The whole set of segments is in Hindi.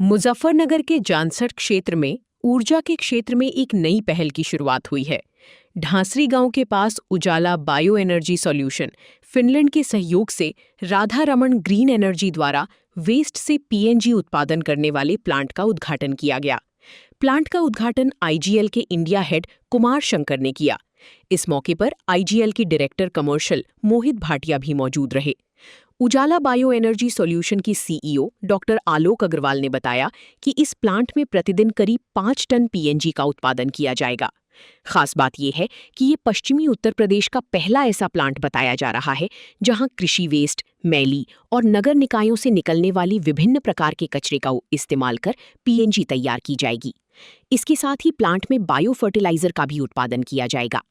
मुजफ्फरनगर के जानसठ क्षेत्र में ऊर्जा के क्षेत्र में एक नई पहल की शुरुआत हुई है। ढांसरी गांव के पास उजाला बायो एनर्जी सॉल्यूशन फिनलैंड के सहयोग से राधा रमन ग्रीन एनर्जी द्वारा वेस्ट से पीएनजी उत्पादन करने वाले प्लांट का उद्घाटन किया गया। प्लांट का उद्घाटन आईजीएल के इंडिया हेड कुमार शंकर ने किया। इस मौके पर आईजीएल के डायरेक्टर कमर्शियल मोहित भाटिया भी मौजूद रहे। उजाला बायो एनर्जी सॉल्यूशन की सीईओ डॉक्टर आलोक अग्रवाल ने बताया कि इस प्लांट में प्रतिदिन करीब 5 टन पीएनजी का उत्पादन किया जाएगा। खास बात यह है कि ये पश्चिमी उत्तर प्रदेश का पहला ऐसा प्लांट बताया जा रहा है जहां कृषि वेस्ट, मैली और नगर निकायों से निकलने वाली विभिन्न प्रकार के कचरे का इस्तेमाल कर पीएनजी तैयार की जाएगी। इसके साथ ही प्लांट में बायो फर्टिलाइजर का भी उत्पादन किया जाएगा।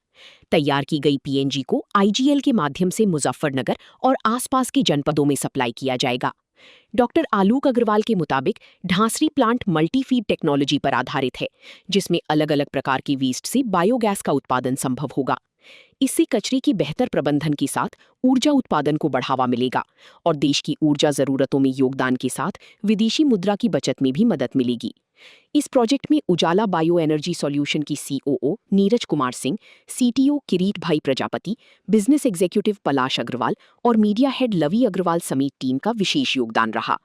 तैयार की गई पीएनजी को आईजीएल के माध्यम से मुजफ्फरनगर और आसपास के जनपदों में सप्लाई किया जाएगा। डॉक्टर आलोक अग्रवाल के मुताबिक ढांसरी प्लांट मल्टीफीड टेक्नोलॉजी पर आधारित है, जिसमें अलग अलग प्रकार की वेस्ट से बायोगैस का उत्पादन संभव होगा। इससे कचरे की बेहतर प्रबंधन के साथ ऊर्जा उत्पादन को बढ़ावा मिलेगा और देश की ऊर्जा जरूरतों में योगदान के साथ विदेशी मुद्रा की बचत में भी मदद मिलेगी। इस प्रोजेक्ट में उजाला बायो एनर्जी सॉल्यूशन की सीओओ नीरज कुमार सिंह, सीटीओ किरीट भाई प्रजापति, बिजनेस एग्जीक्यूटिव पलाश अग्रवाल और मीडिया हेड लवी अग्रवाल समेत टीम का विशेष योगदान रहा।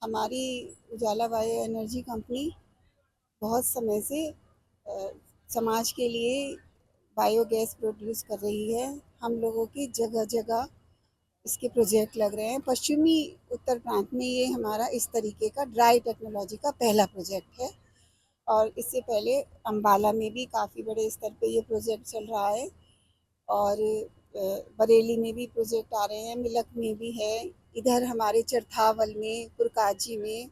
हमारी उजाला बायो एनर्जी कंपनी बहुत समय से समाज के लिए बायोगैस प्रोड्यूस कर रही है। हम लोगों की जगह जगह इसके प्रोजेक्ट लग रहे हैं। पश्चिमी उत्तर प्रांत में ये हमारा इस तरीके का ड्राई टेक्नोलॉजी का पहला प्रोजेक्ट है और इससे पहले अम्बाला में भी काफ़ी बड़े स्तर पे ये प्रोजेक्ट चल रहा है और बरेली में भी प्रोजेक्ट आ रहे हैं, मिलक में भी है, इधर हमारे चरथावल में, पुरकाजी में,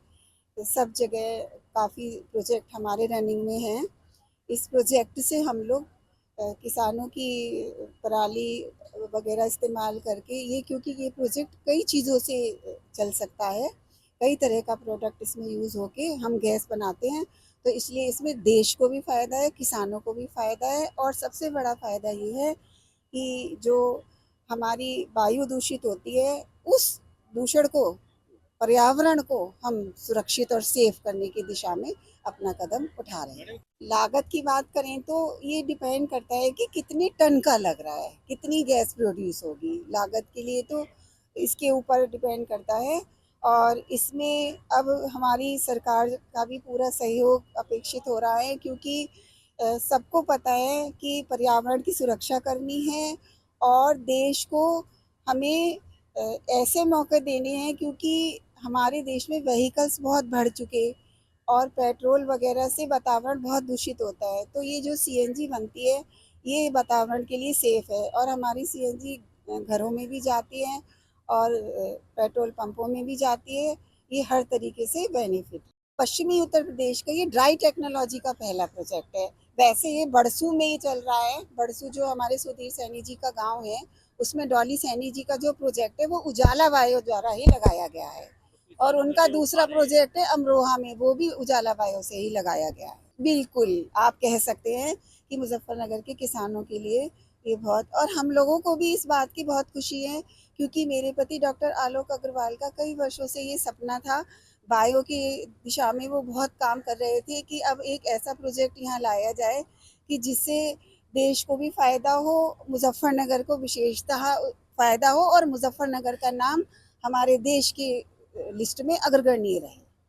सब जगह काफ़ी प्रोजेक्ट हमारे रनिंग में हैं। इस प्रोजेक्ट से हम लोग किसानों की पराली वगैरह इस्तेमाल करके क्योंकि ये प्रोजेक्ट कई चीज़ों से चल सकता है, कई तरह का प्रोडक्ट इसमें यूज़ होके हम गैस बनाते हैं, तो इसलिए इसमें देश को भी फ़ायदा है, किसानों को भी फ़ायदा है और सबसे बड़ा फ़ायदा ये है कि जो हमारी वायु दूषित होती है उस दूषण को, पर्यावरण को हम सुरक्षित और सेफ करने की दिशा में अपना कदम उठा रहे हैं। लागत की बात करें तो ये डिपेंड करता है कि कितने टन का लग रहा है, कितनी गैस प्रोड्यूस होगी। लागत के लिए तो इसके ऊपर डिपेंड करता है और इसमें अब हमारी सरकार का भी पूरा सहयोग अपेक्षित हो रहा है क्योंकि सबको पता है कि पर्यावरण की सुरक्षा करनी है और देश को हमें ऐसे मौके देने हैं क्योंकि हमारे देश में व्हीकल्स बहुत बढ़ चुके और पेट्रोल वगैरह से वातावरण बहुत दूषित होता है। तो ये जो सीएनजी बनती है ये वातावरण के लिए सेफ है और हमारी सीएनजी घरों में भी जाती है और पेट्रोल पंपों में भी जाती है। ये हर तरीके से बेनिफिट। पश्चिमी उत्तर प्रदेश का ये ड्राई टेक्नोलॉजी का पहला प्रोजेक्ट है। वैसे ये बड़सू में ही चल रहा है। बड़सू जो हमारे सुधीर सैनी जी का गाँव है उसमें डॉली सैनी जी का जो प्रोजेक्ट है वो उजाला बायो द्वारा ही लगाया गया है और उनका दूसरा प्रोजेक्ट है अमरोहा में, वो भी उजाला बायो से ही लगाया गया है। बिल्कुल आप कह सकते हैं कि मुजफ्फरनगर के किसानों के लिए ये बहुत, और हम लोगों को भी इस बात की बहुत खुशी है क्योंकि मेरे पति डॉक्टर आलोक अग्रवाल का कई वर्षों से ये सपना था। बायो की दिशा में वो बहुत काम कर रहे थे कि अब एक ऐसा प्रोजेक्ट यहाँ लाया जाए कि जिससे देश को भी फ़ायदा हो, मुजफ्फरनगर को विशेषतः फ़ायदा हो और मुजफ्फरनगर का नाम हमारे देश की लिस्ट में अग्रगण्य रहे।